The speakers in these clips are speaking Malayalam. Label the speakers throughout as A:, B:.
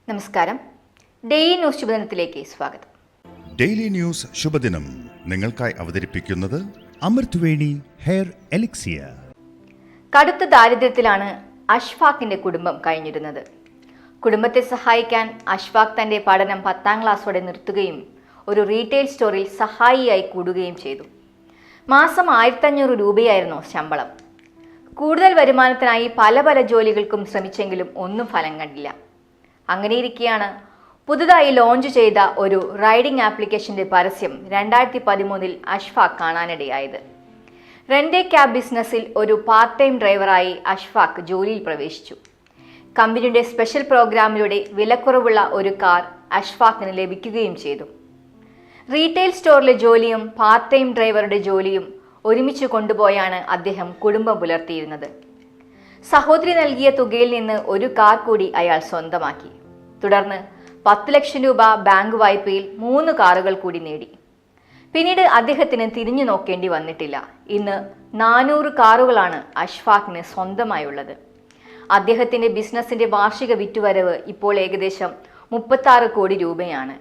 A: നമസ്കാരം. ഡെയിലി ന്യൂസ് ശുഭദിനത്തിലേക്ക് സ്വാഗതം.
B: ഡെയിലി ന്യൂസ് ശുഭദിനം നിങ്ങൾക്കായി അവതരിപ്പിക്കുന്നത് അമൃത് വേണി ഹെയർ എലിക്സിയർ.
A: കടുത്ത ദാരിദ്ര്യത്തിലാണ് അഷ്ഫാഖിന്റെ കുടുംബം കഴിഞ്ഞിരുന്നത്. കുടുംബത്തെ സഹായിക്കാൻ അഷ്ഫാഖ് തന്റെ പഠനം 10ാം ക്ലാസ്സോടെ നിർത്തുകയും ഒരു റീറ്റെയിൽ സ്റ്റോറിൽ സഹായിയായി കൂടുകയും ചെയ്തു. മാസം 1500 രൂപയായിരുന്നു ശമ്പളം. കൂടുതൽ വരുമാനത്തിനായി പല ജോലികൾക്കും ശ്രമിച്ചെങ്കിലും ഒന്നും ഫലം കണ്ടില്ല. അങ്ങനെയിരിക്കെയാണ് പുതുതായി ലോഞ്ച് ചെയ്ത ഒരു റൈഡിംഗ് ആപ്ലിക്കേഷന്റെ പരസ്യം 2013 അഷ്ഫാഖ് കാണാനിടയായത്. റെന്റ് ക്യാബ് ബിസിനസ്സിൽ ഒരു പാർട്ട് ടൈം ഡ്രൈവറായി അഷ്ഫാഖ് ജോലിയിൽ പ്രവേശിച്ചു. കമ്പനിയുടെ സ്പെഷ്യൽ പ്രോഗ്രാമിലൂടെ വിലക്കുറവുള്ള ഒരു കാർ അഷ്ഫാഖിന് ലഭിക്കുകയും ചെയ്തു. റീറ്റെയിൽ സ്റ്റോറിലെ ജോലിയും പാർട്ട് ടൈം ഡ്രൈവറുടെ ജോലിയും ഒരുമിച്ച് കൊണ്ടുപോയാണ് അദ്ദേഹം കുടുംബം പുലർത്തിയിരുന്നത്. സഹോദരി നൽകിയ തുകയിൽ നിന്ന് ഒരു കാർ കൂടി അയാൾ സ്വന്തമാക്കി. തുടർന്ന് 10 ലക്ഷം രൂപ ബാങ്ക് വായ്പയിൽ 3 കാറുകൾ കൂടി നേടി. പിന്നീട് അദ്ദേഹത്തിന് തിരിഞ്ഞു നോക്കേണ്ടി വന്നിട്ടില്ല. ഇന്ന് 400 കാറുകളാണ് അഷ്ഫാഖിന് സ്വന്തമായുള്ളത്. അദ്ദേഹത്തിന്റെ ബിസിനസിന്റെ വാർഷിക വിറ്റുവരവ് ഇപ്പോൾ ഏകദേശം 36 കോടി രൂപയാണ്.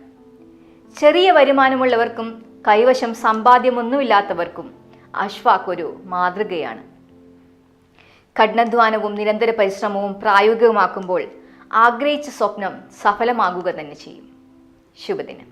A: ചെറിയ വരുമാനമുള്ളവർക്കും കൈവശം സമ്പാദ്യമൊന്നുമില്ലാത്തവർക്കും അഷ്ഫാഖ് ഒരു മാതൃകയാണ്. കഠിനാധ്വാനവും നിരന്തര പരിശ്രമവും പ്രായോഗികമാക്കുമ്പോൾ ആഗ്രഹിച്ച സ്വപ്നം സഫലമാകുക തന്നെ ചെയ്യും. ശുഭദിനം.